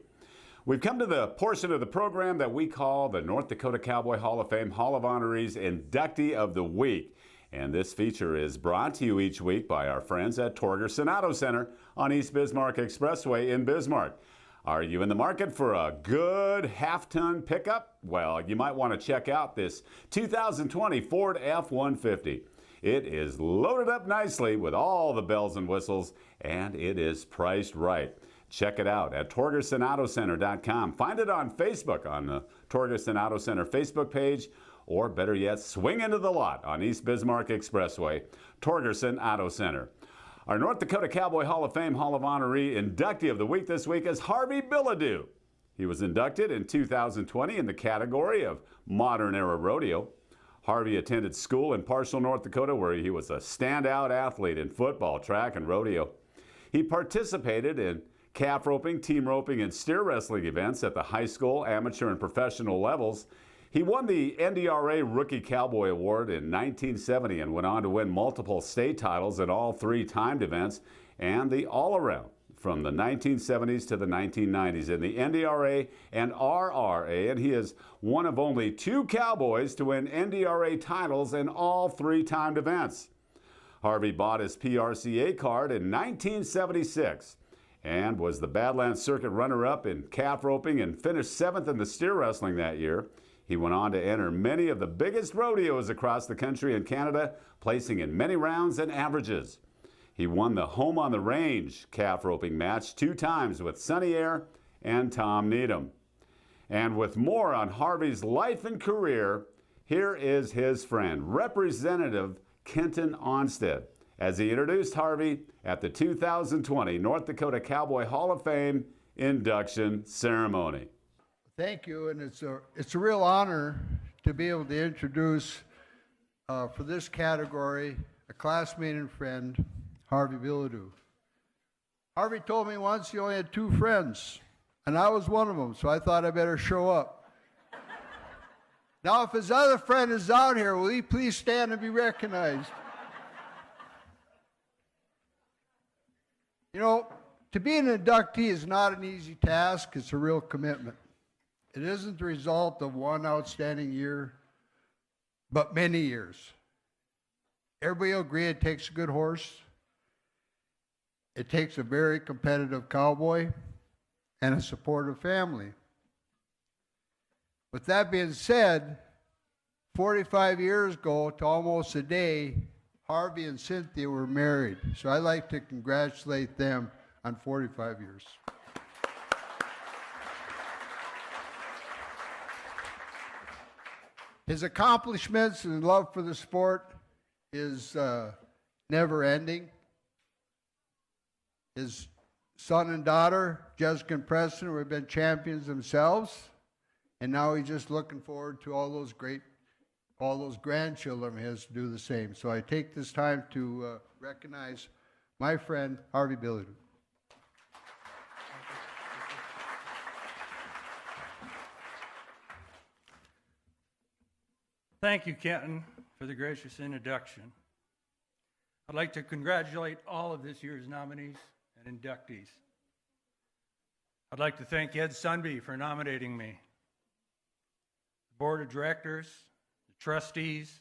We've come to the portion of the program that we call the North Dakota Cowboy Hall of Fame Hall of Honorees Inductee of the Week. And this feature is brought to you each week by our friends at Torgerson Auto Center on East Bismarck Expressway in Bismarck. Are you in the market for a good half-ton pickup? Well, you might want to check out this 2020 Ford F-150. It is loaded up nicely with all the bells and whistles, and it is priced right. Check it out at TorgersonAutoCenter.com. Find it on Facebook on the Torgerson Auto Center Facebook page, or better yet, swing into the lot on East Bismarck Expressway, Torgerson Auto Center. Our North Dakota Cowboy Hall of Fame Hall of Honoree inductee of the week this week is Harvey Billadeau. He was inducted in 2020 in the category of Modern Era Rodeo. Harvey attended school in Parshall, North Dakota, where he was a standout athlete in football, track, and rodeo. He participated in calf roping, team roping, and steer wrestling events at the high school, amateur, and professional levels. He won the NDRA Rookie Cowboy Award in 1970 and went on to win multiple state titles in all three timed events and the all-around from the 1970s to the 1990s in the NDRA and RRA, and he is one of only two Cowboys to win NDRA titles in all three timed events. Harvey bought his PRCA card in 1976 and was the Badlands Circuit runner-up in calf roping and finished 7th in the steer wrestling that year. He went on to enter many of the biggest rodeos across the country and Canada, placing in many rounds and averages. He won the Home on the Range calf roping match 2 times with Sonny Air and Tom Needham. And with more on Harvey's life and career, here is his friend, Representative Kenton Onstead, as he introduced Harvey at the 2020 North Dakota Cowboy Hall of Fame induction ceremony. Thank you, and it's a real honor to be able to introduce for this category a classmate and friend, Harvey Billadeau. Harvey told me once he only had 2 friends, and I was one of them, so I thought I better show up. Now, if his other friend is out here, will he please stand and be recognized? You know, to be an inductee is not an easy task. It's a real commitment. It isn't the result of one outstanding year, but many years. Everybody will agree it takes a good horse. It takes a very competitive cowboy and a supportive family. With that being said, 45 years ago to almost a day, Harvey and Cynthia were married. So I'd like to congratulate them on 45 years. His accomplishments and love for the sport is never ending. his son and daughter, Jessica and Preston, who have been champions themselves. And now he's just looking forward to all those grandchildren of his to do the same. So I take this time to recognize my friend, Harvey Billadeau. Thank you, Kenton, for the gracious introduction. I'd like to congratulate all of this year's nominees and inductees. I'd like to thank Ed Sunby for nominating me, the board of directors, the trustees,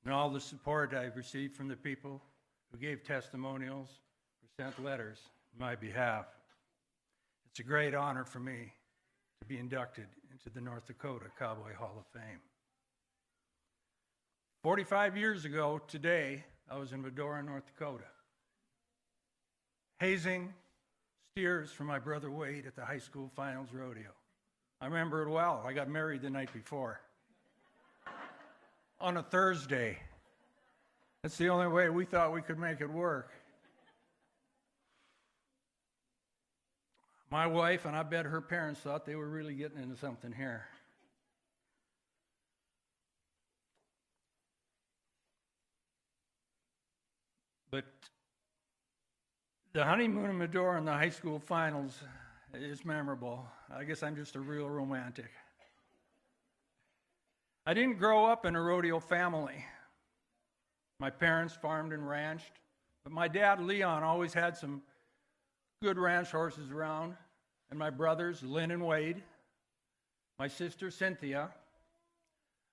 and all the support I've received from the people who gave testimonials or sent letters on my behalf. It's a great honor for me to be inducted into the North Dakota Cowboy Hall of Fame. 45 years ago today, I was in Medora, North Dakota, hazing steers for my brother Wade at the high school finals rodeo. I remember it well. I got married the night before on a Thursday. That's the only way we thought we could make it work. My wife, and I bet her parents, thought they were really getting into something here. But the honeymoon in Medora and the high school finals is memorable. I guess I'm just a real romantic. I didn't grow up in a rodeo family. My parents farmed and ranched, but my dad, Leon, always had some good ranch horses around, and my brothers, Lynn and Wade, my sister, Cynthia.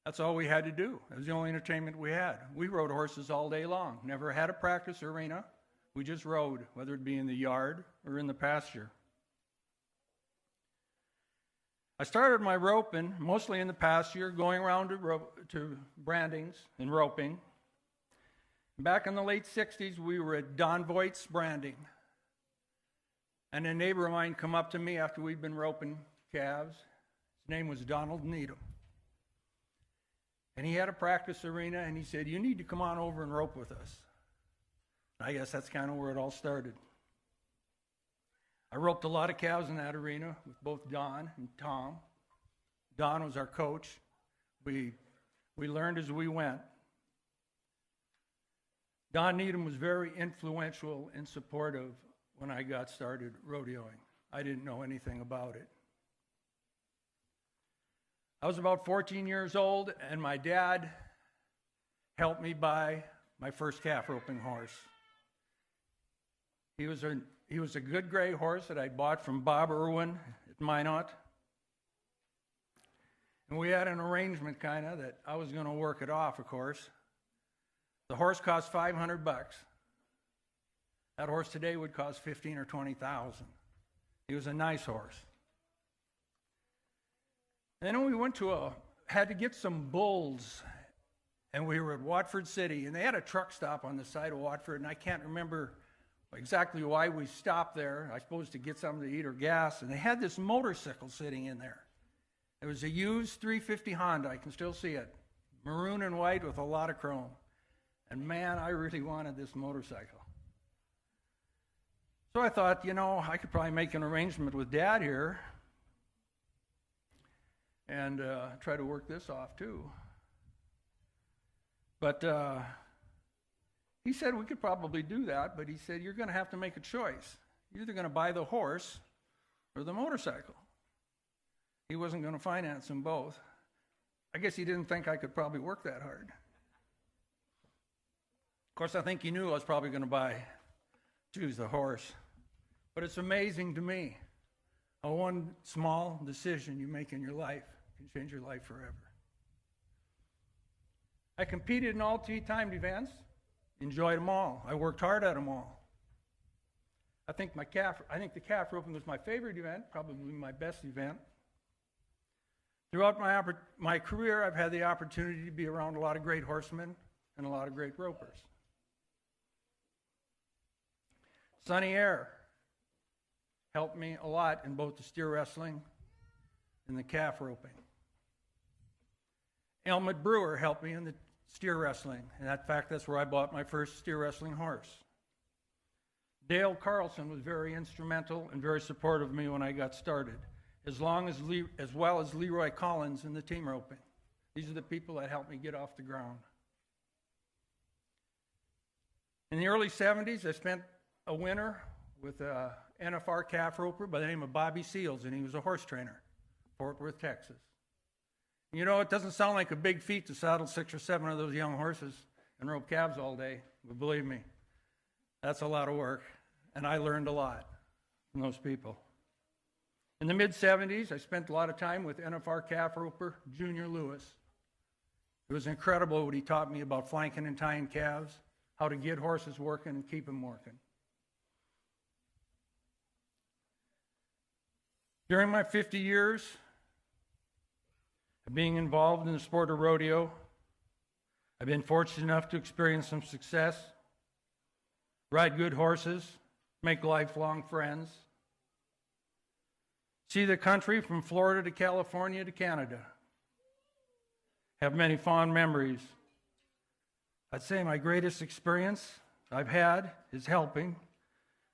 That's all we had to do. It was the only entertainment we had. We rode horses all day long. Never had a practice arena. We just rode, whether it be in the yard or in the pasture. I started my roping mostly in the pasture, going around to brandings and roping. Back in the late 60s, we were at Don Voigt's branding. And a neighbor of mine come up to me after we'd been roping calves. His name was Donald Needham. And he had a practice arena, and he said, "You need to come on over and rope with us." I guess that's kind of where it all started. I roped a lot of calves in that arena with both Don and Tom. Don was our coach. We learned as we went. Don Needham was very influential and supportive when I got started rodeoing. I didn't know anything about it. I was about 14 years old, and my dad helped me buy my first calf roping horse. He was a good gray horse that I bought from Bob Irwin at Minot. And we had an arrangement kind of that I was going to work it off, of course. The horse cost $500. That horse today would cost $15,000 or $20,000. He was a nice horse. And then we had to get some bulls, and we were at Watford City, and they had a truck stop on the side of Watford, and I can't remember exactly why we stopped there. I suppose to get something to eat or gas, and they had this motorcycle sitting in there. It was a used 350 Honda. I can still see it, maroon and white with a lot of chrome. And man, I really wanted this motorcycle. So I thought, I could probably make an arrangement with Dad here and try to work this off too. But he said we could probably do that, but he said, you're going to have to make a choice. You're either going to buy the horse or the motorcycle. He wasn't going to finance them both. I guess he didn't think I could probably work that hard. Of course, I think he knew I was probably going to choose the horse. But it's amazing to me how one small decision you make in your life can change your life forever. I competed in all 3 timed events, enjoyed them all. I worked hard at them all. I think the calf roping was my favorite event, probably my best event. Throughout my career, I've had the opportunity to be around a lot of great horsemen and a lot of great ropers. Sonny Air helped me a lot in both the steer wrestling and the calf roping. Elmett Brewer helped me in the steer wrestling, and in fact, that's where I bought my first steer wrestling horse. Dale Carlson was very instrumental and very supportive of me when I got started, as well as Leroy Collins in the team roping. These are the people that helped me get off the ground. In the early 70s, I spent a winter with a NFR calf roper by the name of Bobby Seals, and he was a horse trainer, Fort Worth, Texas. You know, it doesn't sound like a big feat to saddle 6 or 7 of those young horses and rope calves all day, but believe me, that's a lot of work, and I learned a lot from those people. In the mid-70s, I spent a lot of time with NFR calf roper Junior Lewis. It was incredible what he taught me about flanking and tying calves, how to get horses working and keep them working. During my 50 years of being involved in the sport of rodeo, I've been fortunate enough to experience some success, ride good horses, make lifelong friends, see the country from Florida to California to Canada, have many fond memories. I'd say my greatest experience I've had is helping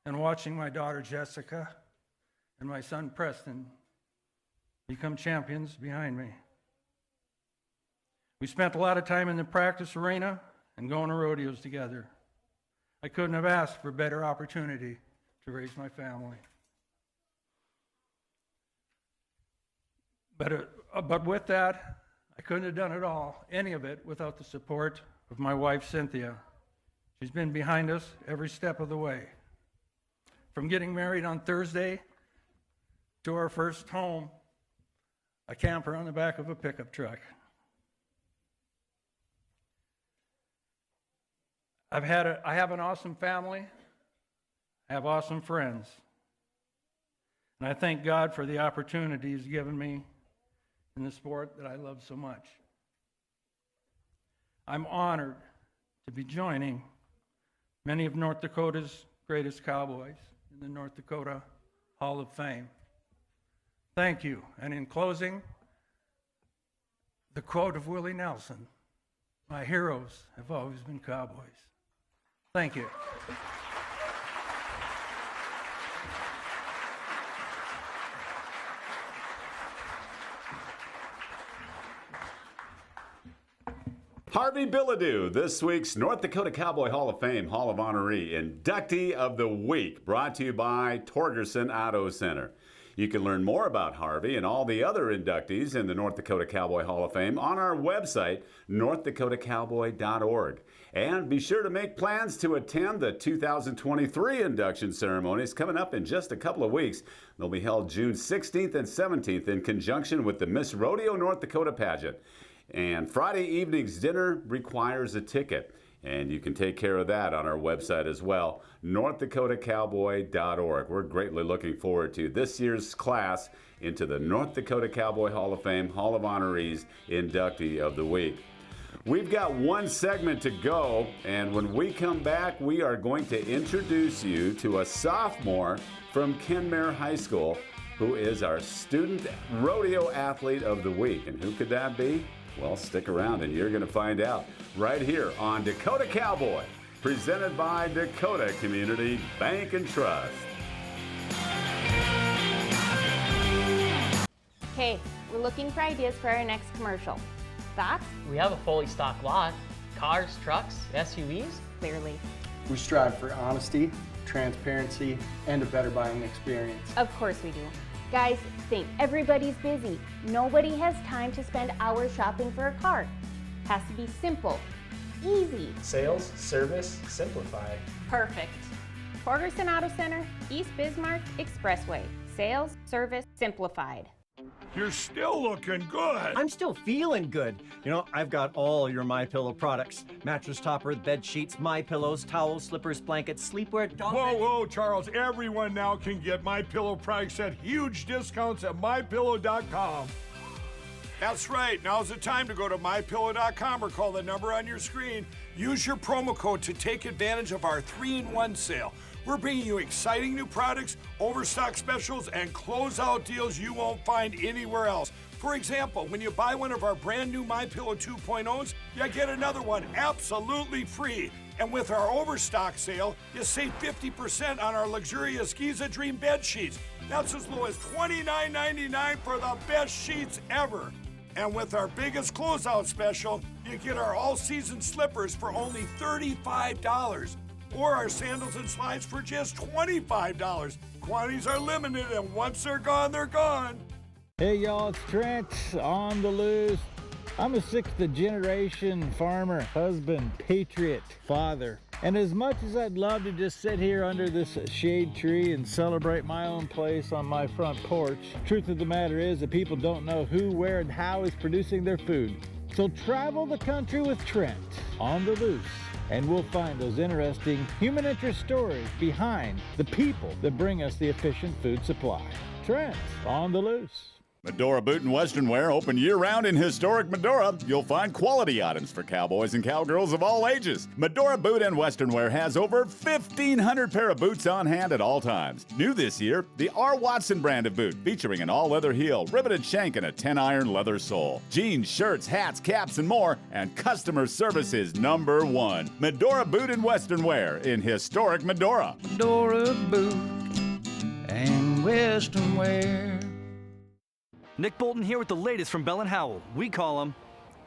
and watching my daughter Jessica and my son Preston become champions behind me. We spent a lot of time in the practice arena and going to rodeos together. I couldn't have asked for a better opportunity to raise my family. But with that, I couldn't have done it all, any of it, without the support of my wife, Cynthia. She's been behind us every step of the way. From getting married on Thursday to our first home, a camper on the back of a pickup truck. I have an awesome family. I have awesome friends. And I thank God for the opportunity He's given me in the sport that I love so much. I'm honored to be joining many of North Dakota's greatest cowboys in the North Dakota Hall of Fame. Thank you. And in closing, the quote of Willie Nelson, "My heroes have always been cowboys." Thank you. Harvey Billadeau, this week's North Dakota Cowboy Hall of Fame Hall of Honoree Inductee of the Week, brought to you by Torgerson Auto Center. You can learn more about Harvey and all the other inductees in the North Dakota Cowboy Hall of Fame on our website, northdakotacowboy.org. And be sure to make plans to attend the 2023 induction ceremonies coming up in just a couple of weeks. They'll be held June 16th and 17th in conjunction with the Miss Rodeo North Dakota pageant. And Friday evening's dinner requires a ticket, and you can take care of that on our website as well, northdakotacowboy.org. We're greatly looking forward to this year's class into the North Dakota Cowboy Hall of Fame Hall of Honorees Inductee of the Week. We've got one segment to go, and when we come back, we are going to introduce you to a sophomore from Kenmare High School who is our Student Rodeo Athlete of the Week. And who could that be? Well, stick around and you're going to find out right here on Dakota Cowboy, presented by Dakota Community Bank and Trust. Hey, we're looking for ideas for our next commercial. Thoughts? We have a fully stocked lot. Cars, trucks, SUVs. Clearly. We strive for honesty, transparency, and a better buying experience. Of course we do. Guys, think everybody's busy. Nobody has time to spend hours shopping for a car. Has to be simple, easy. Sales, service, simplified. Perfect. Torgerson Auto Center, East Bismarck Expressway. Sales, service, simplified. You're still looking good. I'm still feeling good. You know, I've got all your MyPillow products. Mattress topper, bed sheets, MyPillows, towels, slippers, blankets, sleepwear. Whoa, Charles. Everyone now can get MyPillow products at huge discounts at MyPillow.com. That's right. Now's the time to go to MyPillow.com or call the number on your screen. Use your promo code to take advantage of our 3-in-1 sale. We're bringing you exciting new products, overstock specials, and closeout deals you won't find anywhere else. For example, when you buy one of our brand new MyPillow 2.0s, you get another one absolutely free. And with our overstock sale, you save 50% on our luxurious Giza Dream bed sheets. That's as low as $29.99 for the best sheets ever. And with our biggest closeout special, you get our all-season slippers for only $35, or our sandals and slides for just $25. Quantities are limited, and once they're gone, they're gone. Hey y'all, it's Trent on the loose. I'm a sixth generation farmer, husband, patriot, father. And as much as I'd love to just sit here under this shade tree and celebrate my own place on my front porch, truth of the matter is that people don't know who, where, and how is producing their food. So travel the country with Trent on the loose, and we'll find those interesting human interest stories behind the people that bring us the efficient food supply. Trent on the loose. Medora Butte and Western Wear open year-round in historic Medora. You'll find quality items for cowboys and cowgirls of all ages. Medora Butte and Western Wear has over 1,500 pair of boots on hand at all times. New this year, the R. Watson brand of boot, featuring an all-leather heel, riveted shank, and a 10-iron leather sole. Jeans, shirts, hats, caps, and more, and customer service is number one. Medora Butte and Western Wear in historic Medora. Medora Butte and Western Wear. Nick Bolton here with the latest from Bell & Howell. We call them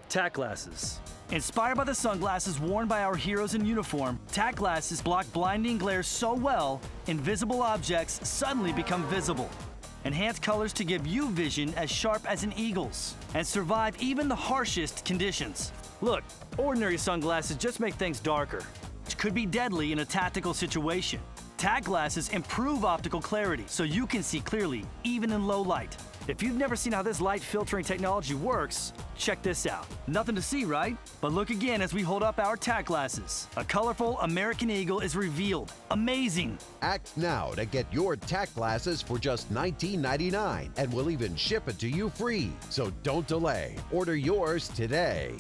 tack glasses. Inspired by the sunglasses worn by our heroes in uniform, tack glasses block blinding glare so well, invisible objects suddenly become visible. Enhance colors to give you vision as sharp as an eagle's and survive even the harshest conditions. Look, ordinary sunglasses just make things darker, which could be deadly in a tactical situation. Tack glasses improve optical clarity so you can see clearly, even in low light. If you've never seen how this light filtering technology works, check this out. Nothing to see, right? But look again as we hold up our tack glasses. A colorful American eagle is revealed. Amazing! Act now to get your tack glasses for just $19.99, and we'll even ship it to you free. So don't delay. Order yours today.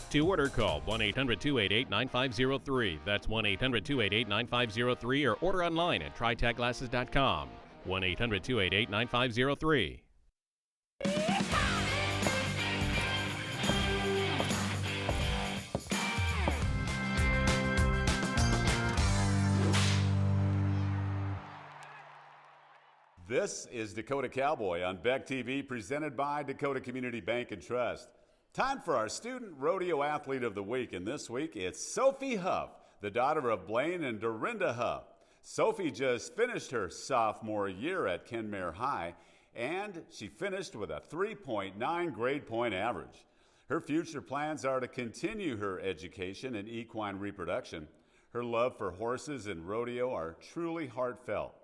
To order, call 1-800-288-9503. That's 1-800-288-9503, or order online at trytackglasses.com. 1-800-288-9503. This is Dakota Cowboy on Beck TV, presented by Dakota Community Bank and Trust. Time for our Student Rodeo Athlete of the Week, and this week it's Sofie Huff, the daughter of Blaine and Dorinda Huff. Sofie just finished her sophomore year at Kenmare High, and she finished with a 3.9 grade point average. Her future plans are to continue her education in equine reproduction. Her love for horses and rodeo are truly heartfelt.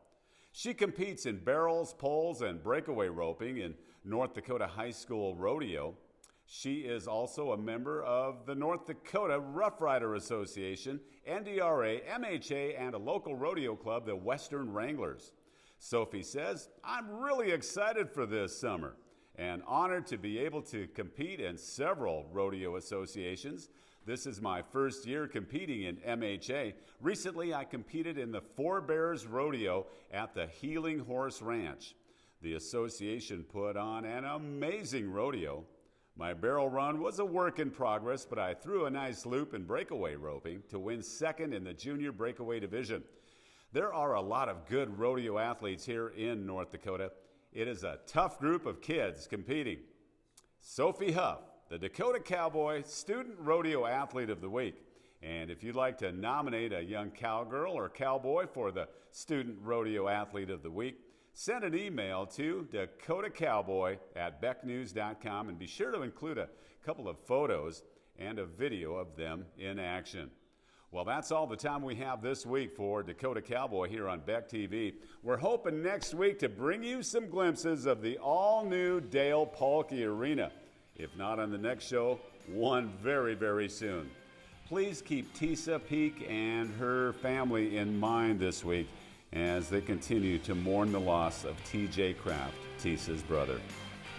She competes in barrels, poles, and breakaway roping in North Dakota High School Rodeo. She is also a member of the North Dakota Rough Rider Association, NDRA, MHA, and a local rodeo club, the Western Wranglers. Sofie says, "I'm really excited for this summer and honored to be able to compete in several rodeo associations. This is my first year competing in MHA. Recently, I competed in the Four Bears Rodeo at the Healing Horse Ranch. The association put on an amazing rodeo. My barrel run was a work in progress, but I threw a nice loop in breakaway roping to win second in the junior breakaway division. There are a lot of good rodeo athletes here in North Dakota. It is a tough group of kids competing." Sofie Huff, the Dakota Cowboy Student Rodeo Athlete of the Week. And if you'd like to nominate a young cowgirl or cowboy for the Student Rodeo Athlete of the Week, send an email to dakotacowboy@becknews.com and be sure to include a couple of photos and a video of them in action. Well, that's all the time we have this week for Dakota Cowboy here on Beck TV. We're hoping next week to bring you some glimpses of the all-new Dale Pahlke Arena. If not on the next show, one very, very soon. Please keep Tisa Peak and her family in mind this week as they continue to mourn the loss of TJ Kraft, Tisa's brother.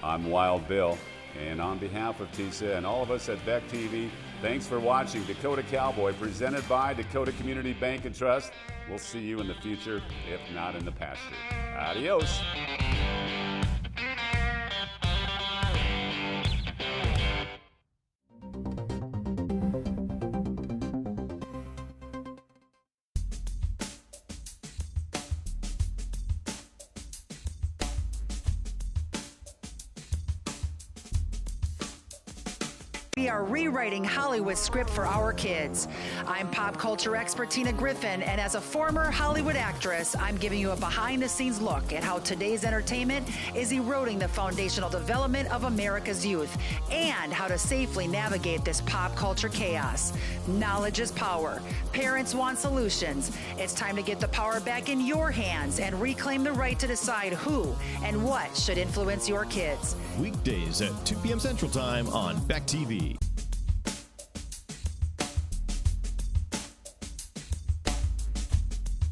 I'm Wild Bill, and on behalf of Tisa and all of us at Beck TV, thanks for watching Dakota Cowboy, presented by Dakota Community Bank and Trust. We'll see you in the future, if not in the pasture. Adios. We are rewriting Hollywood's script for our kids. I'm pop culture expert Tina Griffin, and as a former Hollywood actress, I'm giving you a behind-the-scenes look at how today's entertainment is eroding the foundational development of America's youth and how to safely navigate this pop culture chaos. Knowledge is power. Parents want solutions. It's time to get the power back in your hands and reclaim the right to decide who and what should influence your kids. Weekdays at 2 p.m. Central Time on Beck TV.